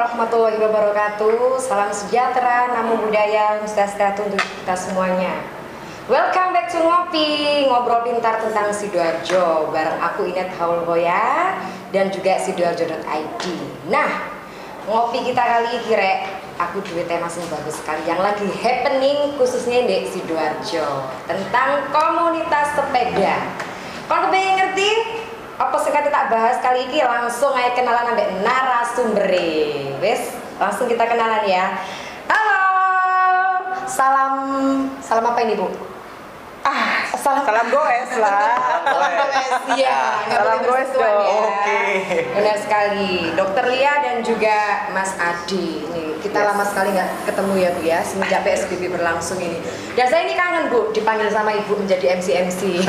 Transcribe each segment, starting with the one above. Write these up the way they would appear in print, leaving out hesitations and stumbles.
warahmatullahi wabarakatuh. Salam sejahtera, namo buddhaya, swastiastu untuk kita semuanya. Welcome back to Ngopi, ngobrol pintar tentang Sidoarjo bareng aku Inet Haulboya dan juga sidoarjo.id. Nah, ngopi kita kali ini Rek, aku duwe tema sing bagus sekali yang lagi happening khususnya di Sidoarjo tentang komunitas sepeda. Kalau kepengen ngerti apa sih tak bahas kali ini, langsung aja kenalan ambek narasumbere. Wes, langsung kita kenalan ya. Halo. Salam apa ini, Bu? Salam goes lah. Salam goes, iya. Salam goes dong. Ya. Oke. Benar sekali. Dokter Lia dan juga Mas Adi. Nih, kita lama sekali nggak ketemu ya, Bu ya, semenjak PSBB berlangsung ini. Dan saya ini kangen, Bu, dipanggil sama Ibu menjadi MC.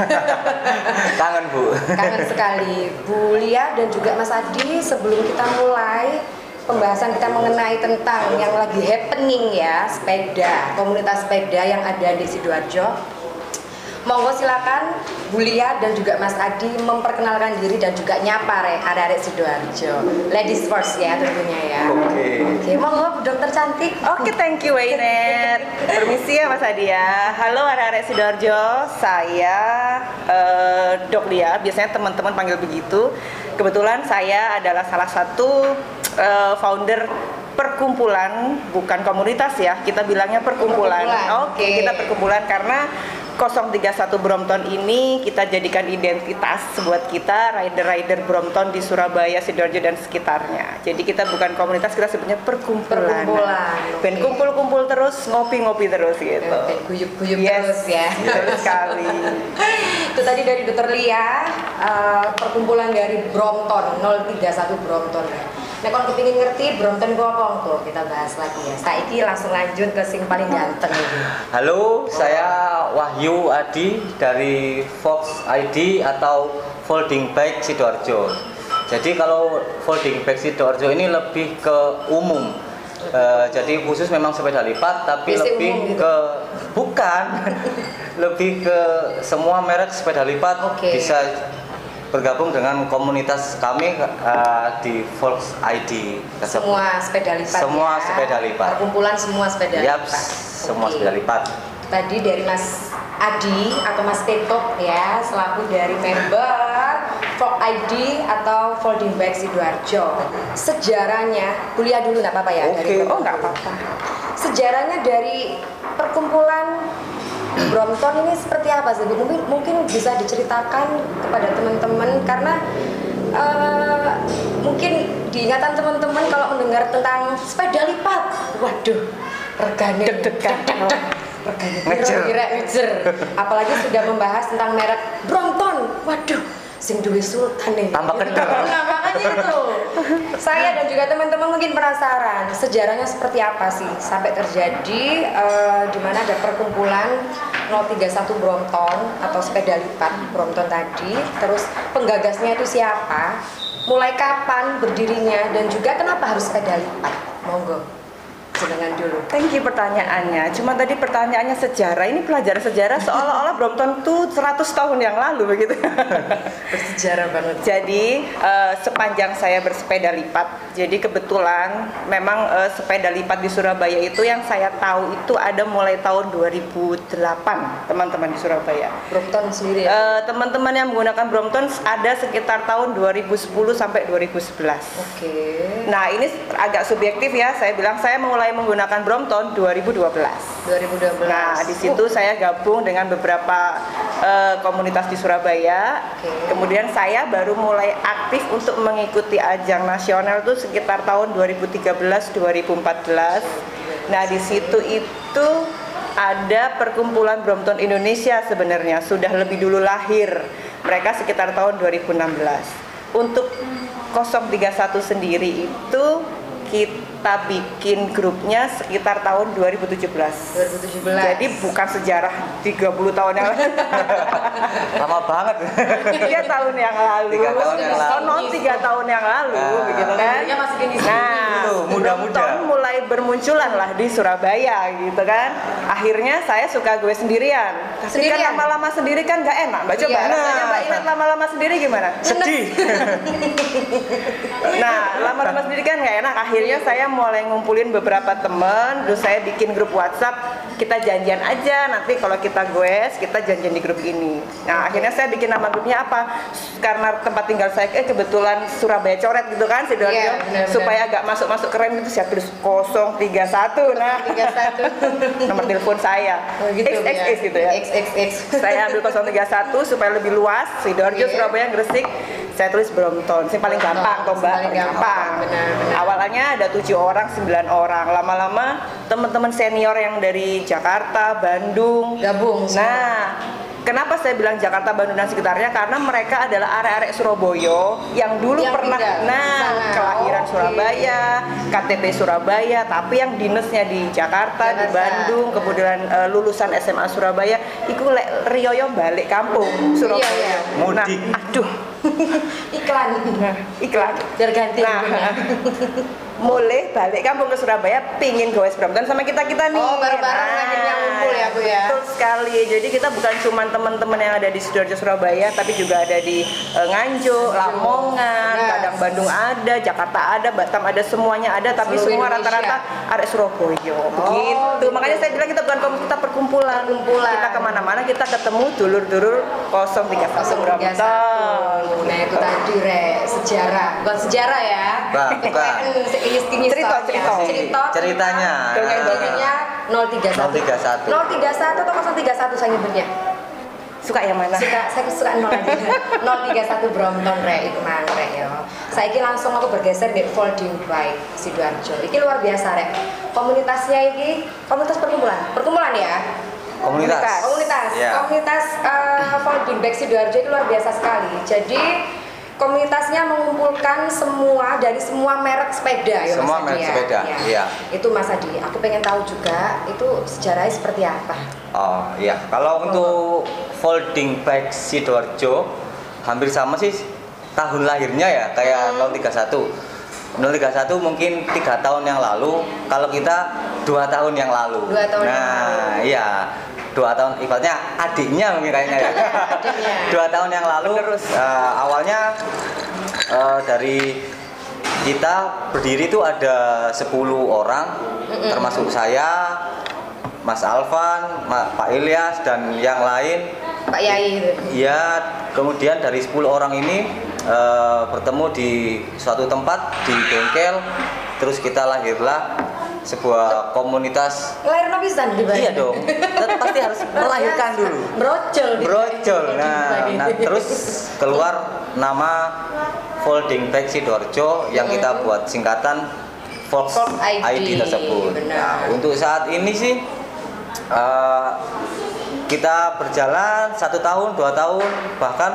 Kangen, Bu. Kangen sekali. Bu Lia dan juga Mas Adi, sebelum kita mulai pembahasan kita mengenai tentang yang lagi happening ya, sepeda, komunitas sepeda yang ada di Sidoarjo. Monggo silakan Bu Lia dan juga Mas Adi memperkenalkan diri dan juga nyapa arek-arek Sidoarjo. Ladies first ya tentunya ya. Oke, monggo Bu Dokter cantik. Oke, thank you Waynet. Permisi ya Mas Adi ya. Halo arek-arek Sidoarjo, saya Dok Lia. Biasanya teman-teman panggil begitu. Kebetulan saya adalah salah satu founder perkumpulan, bukan komunitas ya, kita bilangnya perkumpulan. Oke, kita perkumpulan karena 031 Brompton ini kita jadikan identitas buat kita rider-rider Brompton di Surabaya, Sidoarjo dan sekitarnya. Jadi kita bukan komunitas, kita sebutnya perkumpulan. Ben kumpul-kumpul terus, ngopi-ngopi terus gitu. Guyup-guyup terus ya. Betul sekali. Itu tadi dari Dokter Lia, perkumpulan dari Brompton 031 Brompton ya. Nah, kalau kepingin ngerti Brompton gua apa tuh, kita bahas lagi ya. Saiki langsung lanjut ke sing paling ganteng ini. Halo, saya Wahyu Adi dari Fox ID atau Folding Bike Sidoarjo. Jadi kalau Folding Bike Sidoarjo ini lebih ke umum. Jadi khusus memang sepeda lipat, tapi lebih ke bukan, lebih ke semua merek sepeda lipat bisa bergabung dengan komunitas kami di Fox ID. Semua sepeda lipat. Semua ya? sepeda lipat. Perkumpulan semua sepeda lipat. Semua sepeda lipat. Tadi dari Mas Adi atau Mas Tetok ya, selaku dari member Fox ID atau Folding Bike Sidoarjo. Sejarahnya, kuliah dulu nggak apa-apa ya? Oke. Oh nggak apa-apa. Sejarahnya dari perkumpulan Brompton ini seperti apa sih? Mungkin bisa diceritakan kepada teman-teman karena mungkin diingatan teman-teman kalau mendengar tentang sepeda lipat, waduh, regane ngejer. Apalagi sudah membahas tentang merek Brompton, waduh, sing duwe sultan nih. Tambah kendor. Nah, makanya itu. Saya dan juga teman-teman mungkin penasaran sejarahnya seperti apa sih sampai terjadi di mana ada perkumpulan 031 Brompton atau sepeda lipat Brompton tadi. Terus penggagasnya itu siapa? Mulai kapan berdirinya dan juga kenapa harus sepeda lipat? Monggo. Dengan dulu. Thank you pertanyaannya. Cuma tadi pertanyaannya sejarah. Ini pelajaran sejarah seolah-olah Brompton tuh 100 tahun yang lalu begitu. Bersejarah banget. Jadi sepanjang saya bersepeda lipat, jadi kebetulan memang sepeda lipat di Surabaya itu yang saya tahu itu ada mulai tahun 2008 teman-teman di Surabaya. Brompton sendiri ya? Teman-teman yang menggunakan Brompton ada sekitar tahun 2010 sampai 2011. Nah ini agak subjektif ya, saya bilang saya mulai menggunakan Brompton 2012. Nah, di situ saya gabung dengan beberapa komunitas di Surabaya. Kemudian saya baru mulai aktif untuk mengikuti ajang nasional itu sekitar tahun 2013-2014. Nah, di situ itu ada perkumpulan Brompton Indonesia sebenarnya sudah lebih dulu lahir. Mereka sekitar tahun 2016. Untuk 031 sendiri itu kita bikin grupnya sekitar tahun 2017. Jadi bukan sejarah 30 tahun yang lalu. Lama banget. 3 tahun yang lalu. 3 tahun yang lalu. 3 tahun yang lalu begitu kan. Muda-muda mulai bermunculan lah di Surabaya gitu kan. Akhirnya saya suka gue sendirian. Tapi kan lama-lama sendiri kan gak enak. Mbak coba rasanya Mbak Inet lama-lama sendiri gimana? Sedih. Nah, lama-lama sendiri kan gak enak. Akhirnya saya saya mulai ngumpulin beberapa temen, terus saya bikin grup WhatsApp, kita janjian aja nanti kalau kita goes kita janjian di grup ini. Nah akhirnya saya bikin nama grupnya apa? Karena tempat tinggal saya kebetulan Surabaya coret gitu kan Sidoarjo, Iya, benar-benar. supaya agak masuk keren itu saya tulis 031. Nah 31. nomor telepon saya Oh, gitu, XXX ya. gitu ya. XXX. Saya ambil 031 supaya lebih luas, Sidoarjo, Iya. Surabaya, Gresik. Saya tulis Brompton, yang paling gampang toh Mbak, Paling gampang, benar. Awalnya ada 7 orang, 9 orang. Lama-lama teman-teman senior yang dari Jakarta, Bandung Gabung semua. Nah, kenapa saya bilang Jakarta, Bandung dan sekitarnya? Karena mereka adalah arek-arek Surabaya yang dulu Yang pernah tinggal di sana. kelahiran Oke. Surabaya, KTP Surabaya, tapi yang dinasnya di Jakarta, di Jakarta. Bandung, kemudian lulusan SMA Surabaya, iku lek riyoyo balik kampung Surabaya. Iya. Nah, Mudik. aduh, Iklan. iklan. Biar ganti. Nah, mulai balik kampung ke Surabaya, pingin goes Brompton sama kita nih. Oh, bareng-bareng akhirnya ngumpul ya, Bu, ya? Betul sekali. Jadi kita bukan cuma teman-teman yang ada di Sidoarjo Surabaya, tapi juga ada di Nganjuk, Lamongan, Yes. kadang Bandung ada, Jakarta ada, Batam ada, semuanya ada. Tapi Seluruh semua Indonesia. rata-rata arek Surabaya. Begitu. gitu. Makanya saya bilang kita bukan kita perkumpulan. Kita kemana-mana kita ketemu dulur-dulur 031 Brompton. 031. Nah itu tadi sejarah, bukan sejarah ya. Bukan. Cerita. Ceritanya. Dongeng-dongengnya 031. 031. 031 atau 031 saya nyebutnya. Suka yang mana? Saya suka 0 aja. 031 Brompton rek iku mang rek ya. Saiki langsung aku bergeser di Folding Bike Sidoarjo. Iki luar biasa rek. Komunitasnya iki komunitas perkumpulan ya. Komunitas. Ya. Komunitas Folding Bike Sidoarjo itu luar biasa sekali. Jadi komunitasnya mengumpulkan dari semua merek sepeda ya Semua Mas merek Adi ya? sepeda, iya. Itu Mas Adi, aku pengen tahu juga itu sejarahnya seperti apa. Oh iya, kalau untuk folding bike Sidoarjo hampir sama sih tahun lahirnya ya kayak 031. 031 mungkin 3 tahun yang lalu, kalau kita 2 tahun yang lalu. 2 tahun yang Nah, iya. 2 tahun ibaratnya adiknya mungkin kayaknya ya. Adiknya. 2 tahun yang lalu awalnya dari kita berdiri itu ada 10 orang termasuk saya, Mas Alvan, Pak Ilyas dan yang lain. Pak Yai itu. Iya, kemudian dari 10 orang ini bertemu di suatu tempat di bengkel, terus kita lahirlah sebuah komunitas. Lahir pisan di Bali. Iya dong, kita pasti harus melahirkan dulu. Brojol. Nah, terus keluar nama Folding Bike Sidoarjo yang kita buat singkatan Fox ID tersebut. Benar. Nah, untuk saat ini sih kita berjalan 1 tahun, 2 tahun, bahkan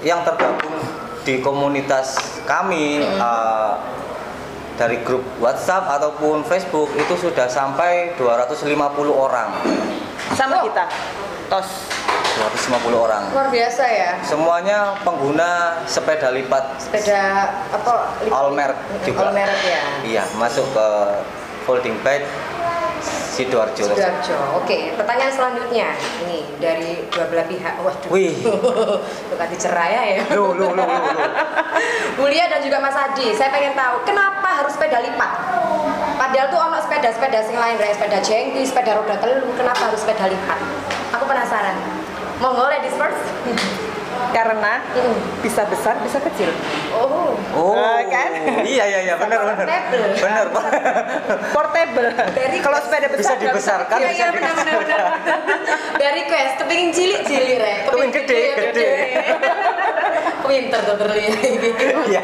yang tergabung di komunitas kami dari grup WhatsApp ataupun Facebook itu sudah sampai 250 orang. Sama kita. Tos. 250 orang. Luar biasa ya. Semuanya pengguna sepeda lipat. Sepeda apa? All merek juga. All merek ya. Iya, masuk ke folding bike Sidoarjo. Sidoarjo. Oke, pertanyaan selanjutnya ini dari dua belah pihak. Waduh. Wih. Bukan dicerai ya. Loh. Bulia dan juga Mas Adi, saya pengen tahu kenapa harus sepeda lipat? Padahal tuh ono sepeda sing lain, sepeda jengki, sepeda roda telu, kenapa harus sepeda lipat? Aku penasaran. Monggo ladies first. Karena bisa besar, bisa kecil. Oh. Kan? Iya, benar. Portable. Benar, Pak. Portable. Kalau sepeda Bisa besar dibesarkan, Iya, bisa benar. Dari quest kepingin cilik rek. Kepingin gede. Pinter tuh terlihat. Iya.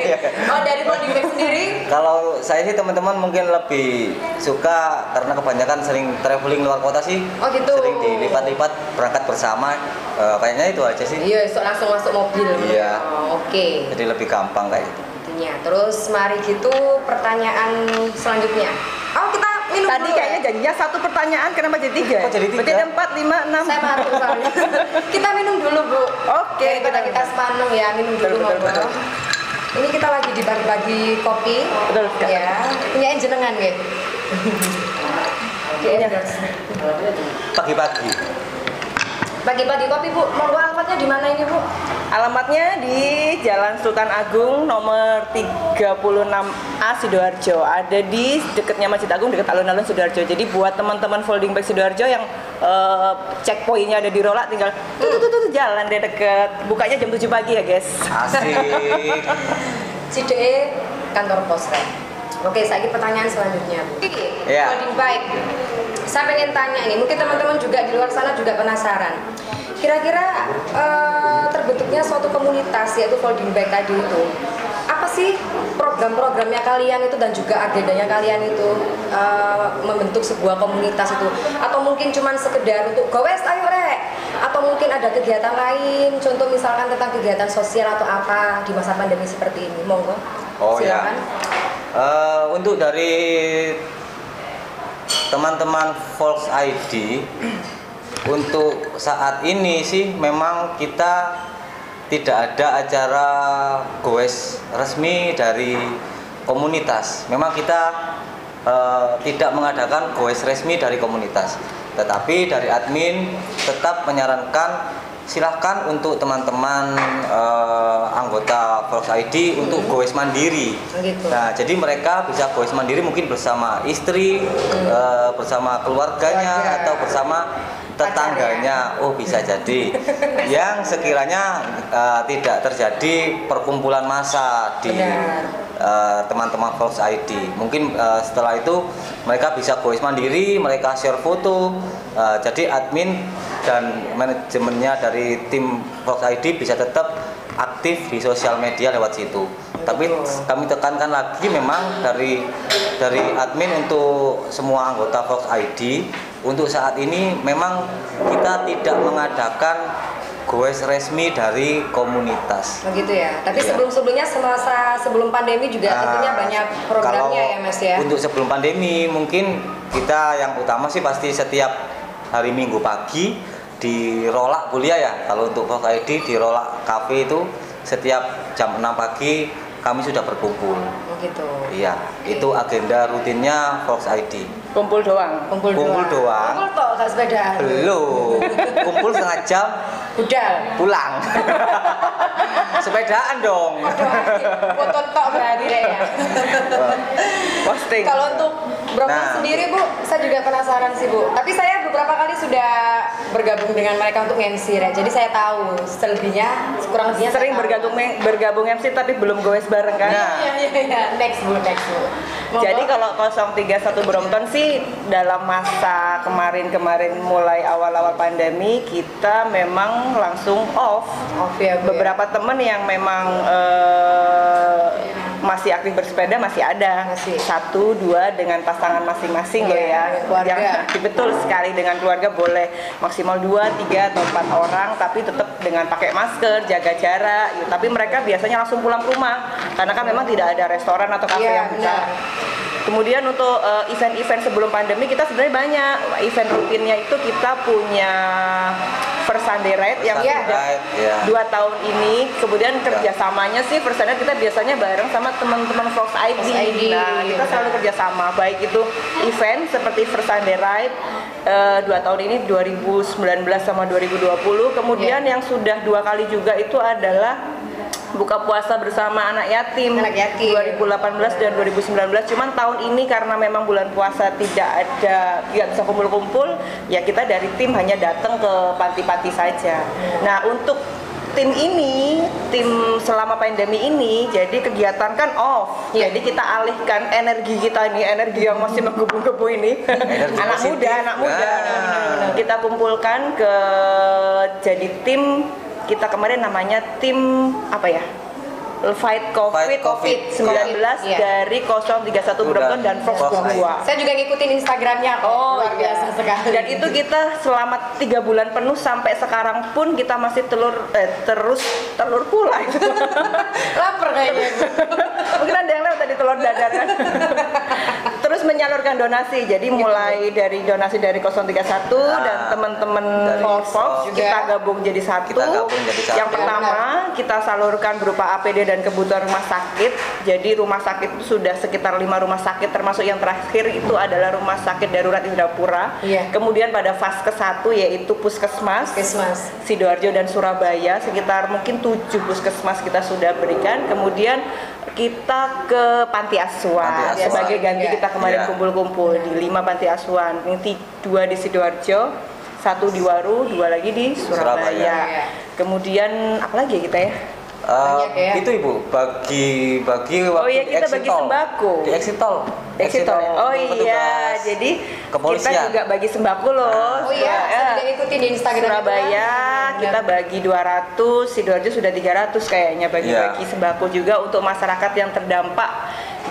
Oh, dari folding bag sendiri? Kalau saya sih teman-teman mungkin lebih suka karena kebanyakan sering traveling luar kota sih. Oh, gitu. Sering dilipat-lipat berangkat bersama. Kayaknya itu aja sih. Iya, langsung masuk mobil. Iya. Oh, oke. Jadi lebih gampang kayak gitu. Intinya. Terus mari gitu pertanyaan selanjutnya. Oh, kita minum Tadi dulu. kayaknya janjinya 1 pertanyaan, kenapa jadi 3? Kok jadi 3? Berarti ada 4, 5, 6. Saya matur soalnya. Kita minum dulu, Bu. Oke. Daripada kita sepaneng ya, minum dulu Betul. monggo. Ini kita lagi dibagi-bagi kopi. Betul sekali. Ya, punya jenengan nggih. Iya. Pagi-pagi. Bagi-bagi kopi Bu, monggo alamatnya di mana ini Bu? Alamatnya di Jalan Sultan Agung nomor 36A Sidoarjo. Ada di dekatnya Masjid Agung, dekat alun-alun Sidoarjo. Jadi buat teman-teman folding bag Sidoarjo yang checkpointnya ada di Rola, tinggal tuh jalan deh deket. Bukanya jam 7 pagi ya guys. Asik. CDE kantor pos Rek. Oke, saya pertanyaan selanjutnya Bu. Iya. Folding bike. Saya pengen tanya nih, mungkin teman-teman juga di luar sana juga penasaran. Kira-kira terbentuknya suatu komunitas yaitu folding bike tadi itu, apa sih program-programnya kalian itu dan juga agendanya kalian itu membentuk sebuah komunitas itu? Atau mungkin cuman sekedar untuk gowes ayo Rek? Atau mungkin ada kegiatan lain, contoh misalkan tentang kegiatan sosial atau apa di masa pandemi seperti ini? Monggo. Oh silakan. Ya. Untuk dari teman-teman Volks ID untuk saat ini sih memang kita tidak ada acara goes resmi dari komunitas. Memang kita tidak mengadakan goes resmi dari komunitas, tetapi dari admin tetap menyarankan silahkan untuk teman-teman anggota Volks ID untuk goes mandiri. Gitu. Nah, jadi mereka bisa goes mandiri mungkin bersama istri, bersama keluarganya atau bersama tetangganya. Oh, bisa jadi. Yang sekiranya tidak terjadi perkumpulan massa di teman-teman Volks ID. Mungkin setelah itu mereka bisa goes mandiri, mereka share foto. Jadi admin dan manajemennya dari tim Volks ID bisa tetap aktif di sosial media lewat situ. Tapi kami tekankan lagi memang dari admin untuk semua anggota Volks ID untuk saat ini memang kita tidak mengadakan goes resmi dari komunitas. Begitu ya. Tapi Iya. sebelum-sebelumnya semasa sebelum pandemi juga tentunya banyak programnya ya Mas ya. Untuk sebelum pandemi mungkin kita yang utama sih pasti setiap hari Minggu pagi di Rolak kuliah ya. Kalau untuk Volks ID di Rolak Cafe itu setiap jam 6 pagi kami sudah berkumpul. Oh gitu. Iya, itu agenda rutinnya Volks ID. Kumpul doang. Kumpul Kumpul doang. Kumpul toh gak sepedaan. Belum. Kumpul setengah jam Budal. pulang. Sepedaan dong. Foto tok berarti deh ya. Posting. Kalau untuk Brompton Nah. sendiri Bu, saya juga penasaran sih Bu. Tapi saya beberapa kali sudah bergabung dengan mereka untuk MC ya. Jadi saya tahu selebihnya, kurang lebihnya Sering saya tahu. bergabung MC tapi belum goes bareng kan? Nah. Iya. Next Bu. Monggo. Jadi kalau 031 Brompton sih dalam masa kemarin mulai awal-awal pandemi kita memang langsung off. Off ya Bu. Beberapa temen yang memang masih aktif bersepeda masih ada. Masih. 1, 2 dengan pasangan masing-masing loh Iya, ya. dengan keluarga. Betul sekali, dengan keluarga boleh maksimal 2, 3 atau 4 orang tapi tetap dengan pakai masker, jaga jarak. Ya, tapi mereka biasanya langsung pulang ke rumah karena kan memang tidak ada restoran atau kafe Iya, yang buka. benar. Kemudian untuk event-event sebelum pandemi kita sebenarnya banyak. Event rutinnya itu kita punya First Sunday Ride yang Sunday sudah Ride, ya. 2 tahun ini. Kemudian kerjasamanya sih First Sunday Ride kita biasanya bareng sama teman-teman Volks ID. Volks ID. Nah, kita selalu kerjasama, baik itu event seperti First Sunday Ride 2 tahun ini 2019 sama 2020. Kemudian yang sudah 2 kali juga itu adalah buka puasa bersama anak yatim, Anak yatim. 2018 dan 2019. Cuman tahun ini karena memang bulan puasa tidak bisa kumpul-kumpul, ya kita dari tim hanya datang ke panti-panti saja. Nah, untuk tim selama pandemi ini jadi kegiatan kan off. Iya. Jadi kita alihkan energi kita ini, energi yang masih menggebu-gebu ini. Energi anak positif. muda. Nah. Kita kumpulkan ke jadi tim. Kita kemarin namanya tim apa ya? Fight COVID-19 Iya. dari 031 Brompton dan Volks Volks 22. Saya juga ngikutin Instagramnya. Oh, luar biasa sekali. Dan itu kita selama 3 bulan penuh sampai sekarang pun kita masih terus telur pula itu. Lapar kayaknya. Mungkin ada yang lewat tadi telur dadar kan. Terus menyalurkan donasi. Jadi mulai dari donasi dari 031 dan teman-teman dari Fox juga. kita gabung jadi satu. Kita gabung jadi satu. Yang pertama kita salurkan berupa APD dan kebutuhan rumah sakit. Jadi rumah sakit itu sudah sekitar 5 rumah sakit, termasuk yang terakhir itu adalah rumah sakit darurat Indrapura. Iya. Kemudian pada fase ke-1 yaitu Puskesmas, Sidoarjo dan Surabaya, sekitar mungkin 7 puskesmas kita sudah berikan. Kemudian kita ke panti asuhan sebagai ganti kita kemarin kumpul-kumpul di 5 panti asuhan. Ini 2 di Sidoarjo, 1 di Waru, 2 lagi di Surabaya. Kemudian apa lagi ya kita ya? Itu Ibu bagi waktu kita bagi sembako di exit tol. Oh iya, jadi kepolisian. kita juga bagi sembako loh. Oh iya, saya tidak ikutin di Instagram. Surabaya kita bagi 200, Sidoarjo sudah 300 kayaknya bagi-bagi sembako juga untuk masyarakat yang terdampak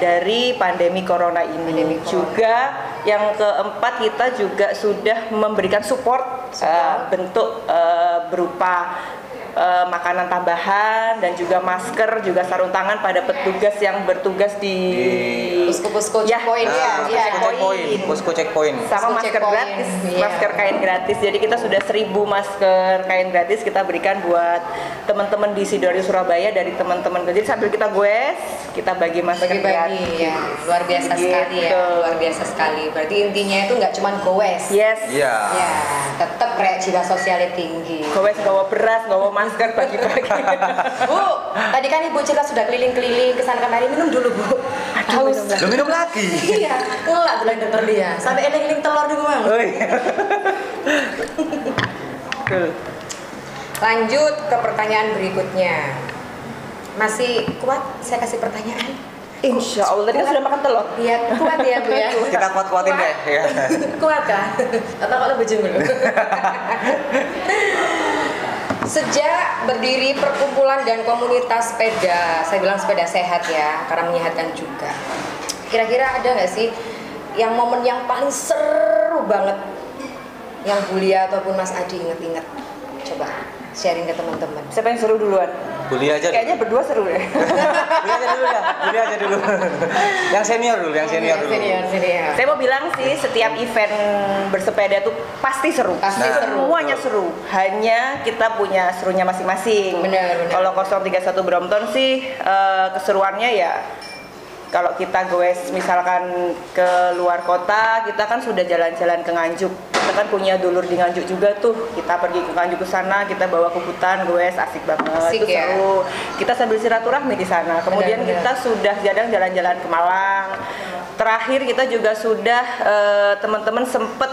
dari pandemi corona ini. Juga yang keempat kita juga sudah memberikan support. Bentuk berupa makanan tambahan dan juga masker, juga sarung tangan pada petugas yang bertugas di posko checkpoint posko checkpoint sama masker gratis, masker kain gratis. Jadi kita sudah 1000 masker kain gratis kita berikan buat teman-teman di Sidoarjo Surabaya dari teman-teman. Jadi sambil kita goes, kita bagi masker gratis. Ya, luar biasa sekali ya, luar biasa sekali. Berarti intinya itu nggak cuma goes. Yes. Iya. Ya, tetap jiwa sosialnya tinggi. Goes bawa beras, bawa masker pagi-pagi. Bu, tadi kan Ibu cerita sudah keliling-keliling ke sana kemari, minum dulu Bu. Haus. Minum lagi. Iya, ngelak bilang dokter dia. Sampai eling-eling telur di rumah. Lanjut ke pertanyaan berikutnya. Masih kuat saya kasih pertanyaan? Insya Allah, tadi kan sudah makan telur. Iya, kuat ya Bu ya. Kita kuat-kuatin deh ya. Kuat kah? Atau kalau bejung dulu? Sejak berdiri perkumpulan dan komunitas sepeda, saya bilang sepeda sehat ya, karena menyehatkan juga. Kira-kira ada nggak sih yang momen yang paling seru banget yang Bulia ataupun Mas Adi inget-inget? Coba sharing ke teman-teman. Siapa yang seru duluan? Buli aja. Kayaknya berdua seru deh. Buli aja dulu. Yang senior dulu. Senior. Saya mau bilang sih setiap event bersepeda tuh pasti seru. Semuanya seru. Hanya kita punya serunya masing-masing. Benar. Kalau 031 Brompton sih keseruannya ya kalau kita goes misalkan ke luar kota, kita kan sudah jalan-jalan ke Nganjuk. Kita kan punya dulur di Nganjuk juga tuh. Kita pergi ke Nganjuk ke sana, kita bawa ke hutan, goes asik banget. Itu seru. Kita sambil silaturahmi di sana. Kemudian kita sudah jalan-jalan ke Malang. Terakhir kita juga sudah teman-teman sempet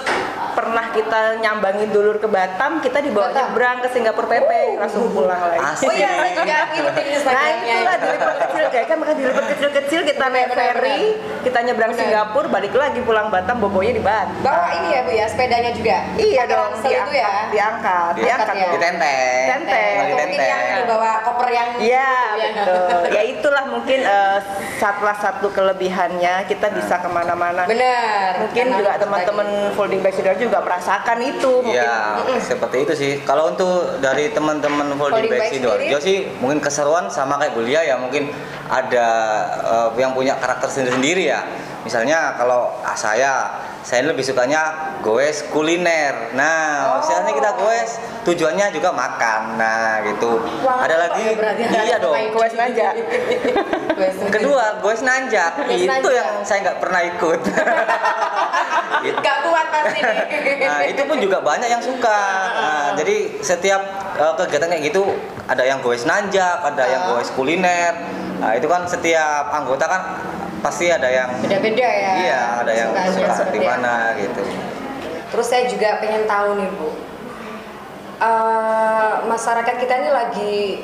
pernah kita nyambangin dulur ke Batam, kita dibawa nyebrang ke Singapura PP, langsung pulang lagi. Oh iya, saya juga ngikutin Instagramnya. Nah itulah dilipet kecil, kayak kan makan dilipet kecil-kecil, kita naik ferry, kita nyebrang Singapura, balik lagi pulang Batam, bobonya di Batam. Bawa ini ya Bu ya, sepedanya juga? Iya dong, diangkat ya? Ditenteng. Mungkin yang dibawa koper yang iya betul. Ya itulah mungkin salah satu kelebihannya, kita bisa kemana-mana. Benar. Mungkin juga teman-teman folding bike Sidoarjo juga merasakan itu. Iya, seperti itu sih. Kalau untuk dari teman-teman folding bike Sidoarjo sih mungkin keseruan sama kayak Bulia ya, mungkin ada yang punya karakter sendiri-sendiri ya. Misalnya kalau saya lebih sukanya goes kuliner. Nah, misalnya kita goes tujuannya juga makan. Nah, gitu. Ada lagi iya dong. Goes nanjak. Kedua, goes nanjak. Itu yang saya nggak pernah ikut. Gak kuat pasti nih. Nah, itu pun juga banyak yang suka. Nah, jadi setiap kegiatan kayak gitu ada yang goes nanjak, ada yang goes kuliner. Nah, itu kan setiap anggota kan pasti ada yang beda-beda ya. Iya, ada yang suka di mana gitu. Terus saya juga pengen tahu nih Bu, masyarakat kita ini lagi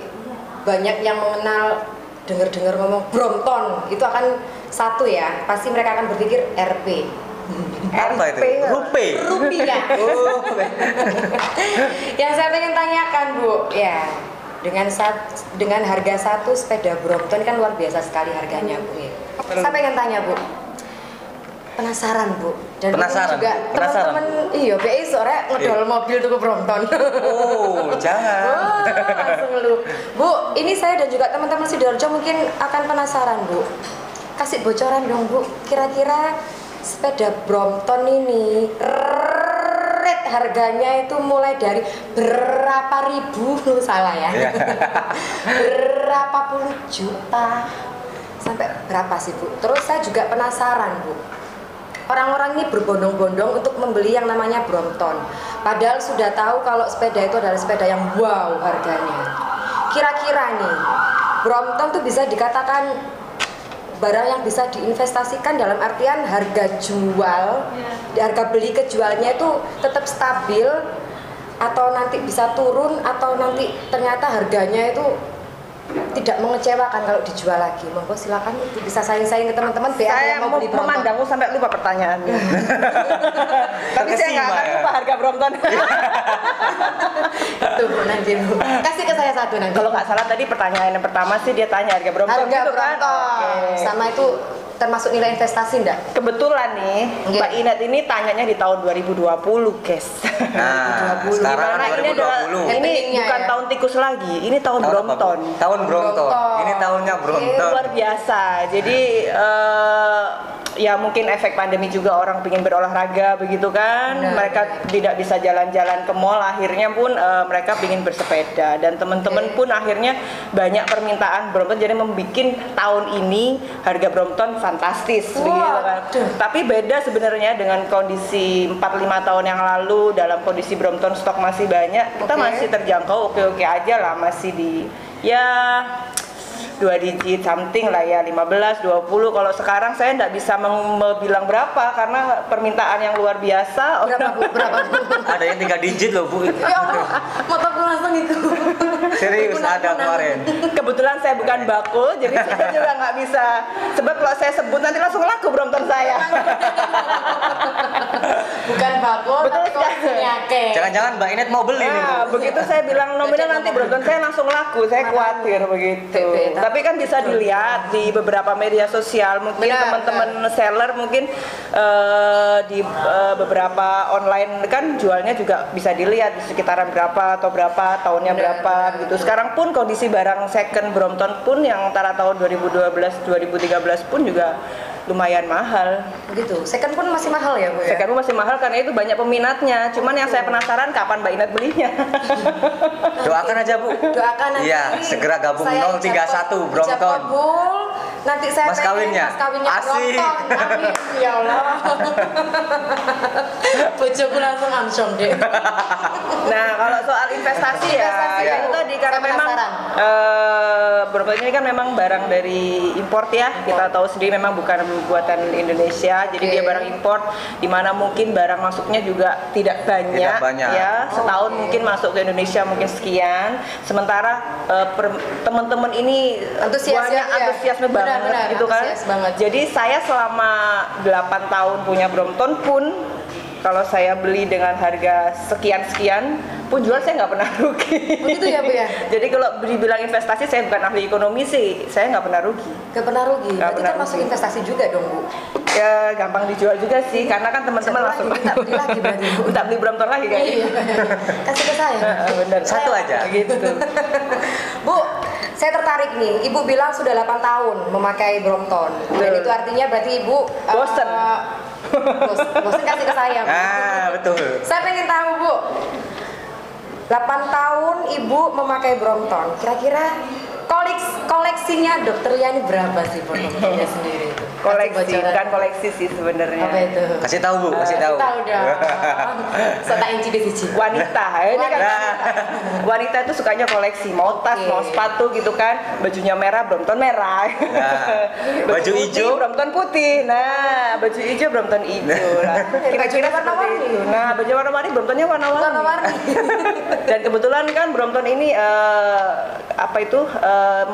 banyak yang mengenal, dengar-dengar ngomong Brompton itu akan satu ya, pasti mereka akan berpikir RP. Apa itu? Rupiah. Yang saya pengen tanyakan Bu, ya dengan harga satu sepeda Brompton kan luar biasa sekali harganya Bu ya. Saya pengen tanya Bu, penasaran Bu, dan penasaran juga teman-teman iya BI sore ngedol mobil tuh ke Brompton. Oh jangan. Langsung lu Bu, ini saya dan juga teman-teman Sidoarjo mungkin akan penasaran Bu, kasih bocoran dong Bu, kira-kira sepeda Brompton ini rate harganya itu mulai dari berapa ribu, salah ya, berapa puluh juta sampai berapa sih Bu? Terus saya juga penasaran Bu, orang-orang ini berbondong-bondong untuk membeli yang namanya Brompton, padahal sudah tahu kalau sepeda itu adalah sepeda yang wow harganya. Kira-kira nih Brompton tuh bisa dikatakan barang yang bisa diinvestasikan dalam artian harga jual, harga beli ke jualnya itu tetap stabil atau nanti bisa turun atau nanti ternyata harganya itu tidak mengecewakan kalau dijual lagi. Monggo silakan Ibu bisa saing-saing ke teman-teman Saya yang mau beli Brompton. memandangmu sampai lupa pertanyaannya. Tapi saya nggak akan lupa harga Brompton. Tuh nanti Bu. Kasih ke saya satu nanti. Kalau nggak salah tadi pertanyaan yang pertama sih dia tanya harga Brompton Harga gitu kan. Brompton. Oke. Sama itu termasuk nilai investasi enggak? Kebetulan nih Oke. Mbak Inet ini tanyanya di tahun 2020 guys. Nah, 2020. sekarang kan Dimana ini adalah 2020. ini Happeningnya bukan ya. tahun tikus lagi, ini tahun Tahun apa, Bu? Brompton. Tahun Brompton. Brompton. Ini tahunnya Brompton. Luar biasa. Jadi ya mungkin efek pandemi juga orang ingin berolahraga begitu kan. Benar, Mereka tidak bisa jalan-jalan ke mall, akhirnya pun mereka ingin bersepeda dan teman-teman pun akhirnya banyak permintaan Brompton, jadi membuat tahun ini harga Brompton fantastis begitu kan. Tapi beda sebenarnya dengan kondisi 4-5 tahun yang lalu. Dalam kondisi Brompton stok masih banyak, kita Oke. masih terjangkau, oke-oke aja lah, masih di ya 2 digit something lah ya, 15, 20. Kalau sekarang saya nggak bisa bilang berapa karena permintaan yang luar biasa. Berapa Bu? Berapa Bu? Ada yang 3 digit loh Bu. Ya Allah, motorku langsung itu. Serius ada kemarin. Kebetulan saya bukan bakul, jadi saya juga nggak bisa. Sebab kalau saya sebut nanti langsung laku Brompton saya. Bukan bakul, Betul tapi sekali. koleksinya akeh. Jangan-jangan Mbak Inet mau beli nih Bu. Nah, begitu saya bilang nominal nanti Brompton saya langsung laku, saya khawatir begitu. Tapi kan bisa dilihat di beberapa media sosial, mungkin Benar, teman-teman seller mungkin di beberapa online kan jualnya juga bisa dilihat di sekitaran berapa atau berapa tahunnya berapa gitu. Sekarang pun kondisi barang second Brompton pun yang antara tahun 2012 2013 pun juga lumayan mahal. Begitu. Second pun masih mahal ya Bu ya? Second pun masih mahal karena itu banyak peminatnya. Cuman yang saya penasaran kapan Mbak Inet belinya. Doakan aja Bu. Doakan nanti. Iya, segera gabung saya 031 ijab Brompton. kabul. Nanti saya Mas pengen kawinnya. mas kawinnya Asik. Brompton. Amin. Ya Allah. Bojoku langsung amsyong deh. Nah, kalau soal investasi ya, Investasi, ya Bu. itu tadi karena Saya memang penasaran. Brompton ini kan memang barang dari import ya. Kita tahu sendiri memang bukan buatan Indonesia, jadi Oke. dia barang import di mana mungkin barang masuknya juga tidak banyak, Tidak banyak. ya. Setahun Oke. mungkin masuk ke Indonesia mungkin sekian. Sementara teman-teman ini Antusias banyak ya, Bu ya? antusiasme banget Benar-benar, gitu kan. antusias banget. Jadi saya selama 8 tahun punya Brompton pun kalau saya beli dengan harga sekian-sekian pun jual saya nggak pernah rugi. Begitu ya Bu ya? Jadi kalau dibilang investasi, saya bukan ahli ekonomi sih, saya nggak pernah rugi. Gak pernah rugi. Nggak Berarti pernah termasuk rugi. investasi juga dong Bu. Ya gampang dijual juga sih, karena kan teman-teman Satu langsung lagi, minta beli lagi berarti, Bu. minta beli Brompton lagi kayaknya. Iya. Kasih ke saya. Bener. Satu aja. Gitu. Bu, saya tertarik nih. Ibu bilang sudah 8 tahun memakai Brompton. Dan Betul. itu artinya berarti Ibu Bosen. bosen kasih ke saya. Bu. Ah, betul. Saya pengen tahu, Bu. 8 tahun Ibu memakai Brompton. Kira-kira koleksinya Dokter Lia ini berapa sih Bromptonnya sendiri itu? Koleksi, Kasih bocoran. bukan koleksi sih sebenarnya. Apa itu? Kasih tahu Bu, kasih tahu. Tahu dong. Sota inci biji. Wanita, ini kan wanita itu sukanya koleksi, mau tas, Oke. mau sepatu gitu kan. Bajunya merah, Brompton merah. baju putih, hijau. Brompton putih. Nah, baju hijau, Brompton hijau lah. Kira-kira Baju seperti warna-warni. itu. Nah, baju warna-warni, Bromptonnya warna-warni. Warna-warni. Dan kebetulan kan Brompton ini apa itu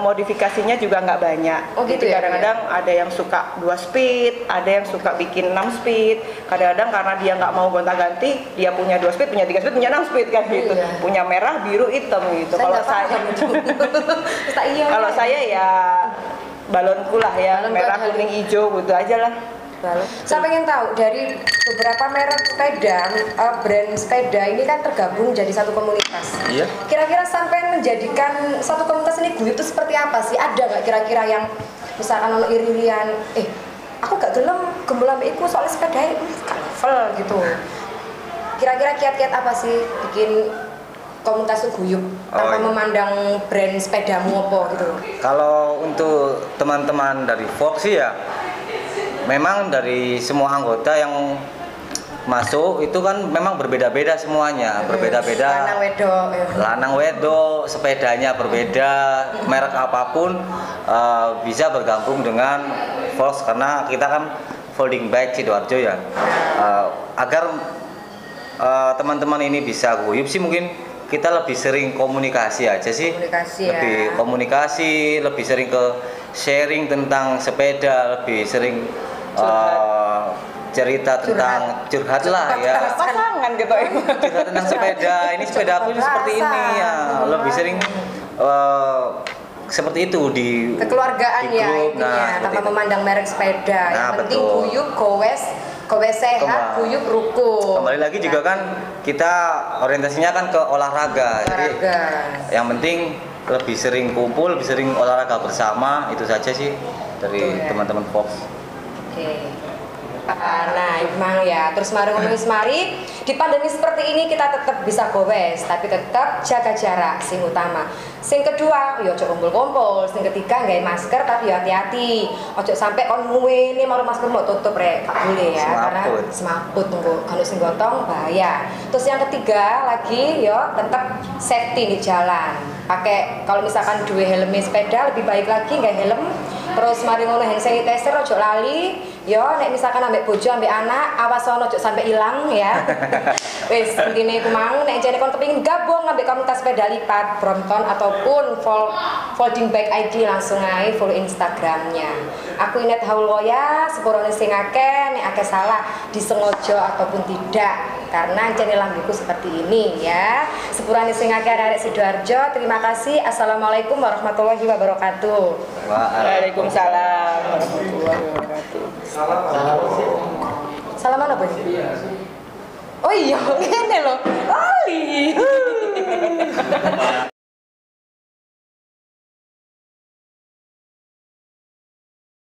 modifikasinya juga nggak banyak. Oh, gitu Jadi ya, kadang-kadang ada yang suka 2 speed, ada yang suka bikin 6 speed. Kadang-kadang karena dia nggak mau gonta-ganti, dia punya 2 speed, punya 3 speed, punya 6 speed kan gitu. Iya. Punya merah, biru, hitam gitu. Kalau nggak saya paham itu. Tak iya. kalau saya ya balonku lah ya, Balonku merah, aja. kuning, hijau gitu aja lah. Lalu, saya pengen tahu dari beberapa merek sepeda, brand sepeda ini kan tergabung jadi satu komunitas. Iya. Kira-kira sampai menjadikan satu komunitas ini itu seperti apa sih? Ada nggak kira-kira yang misalkan ono iri-irian, aku gak gelem gembul ambek iku soalnya sepeda gak level gitu. Kira-kira kiat-kiat apa sih bikin komunitas itu guyup tanpa memandang brand sepedamu apa gitu? Kalau untuk teman-teman dari Fox sih ya, memang dari semua anggota yang masuk itu kan memang berbeda-beda semuanya, berbeda-beda. Lanang wedok, sepedanya berbeda, merek apapun bisa bergabung dengan Fox karena kita kan folding bike Sidoarjo ya. Agar teman-teman ini bisa guyup sih mungkin kita lebih sering komunikasi aja sih. Lebih komunikasi, lebih sering ke sharing tentang sepeda, lebih sering cerita tentang curhat lah ya. Pasangan gitu ya. Curhat tentang sepeda. Ini sepeda aku seperti ini ya. Lebih sering seperti itu di kekeluargaan di grup, ya intinya tanpa memandang merek sepeda. Yang penting guyup, goes sehat, guyup rukun. Kembali lagi juga kan kita orientasinya kan ke olahraga. Jadi yang penting lebih sering kumpul, lebih sering olahraga bersama, itu saja sih dari teman-teman Fox. Oke. Nah, emang ya. Terus mari di pandemi seperti ini kita tetap bisa goes, tapi tetap jaga jarak sing utama. Sing kedua, yo ojo kumpul-kumpul. Sing ketiga, nggae masker tapi yo hati-hati. Ojo sampai kon ngene mau masker mau tutup rek, gak boleh ya karena semaput tunggu. Kalau sing gotong bahaya. Terus yang ketiga lagi yo tetap safety di jalan. Pakai kalau misalkan dua helm sepeda lebih baik lagi nggak helm. Terus mari ngono hand sanitizer ojo lali. Yo nek misalkan ambek bojo ambek anak awas ono ojo sampai hilang ya. Wis intine iku mang nek jane kon kepengin gabung ambek komunitas sepeda lipat Brompton ataupun folding bike ID langsung ae follow Instagramnya. Aku Inet Haulwoya sepurone sing akeh nek akeh salah disengaja ataupun tidak karena jane lambiku seperti ini ya. Sepurane sing akeh arek Sidoarjo. Terima kasih. Assalamualaikum warahmatullahi wabarakatuh. Waalaikumsalam warahmatullahi wabarakatuh. Salam mana boy? Oh iya, ini loh. Ali.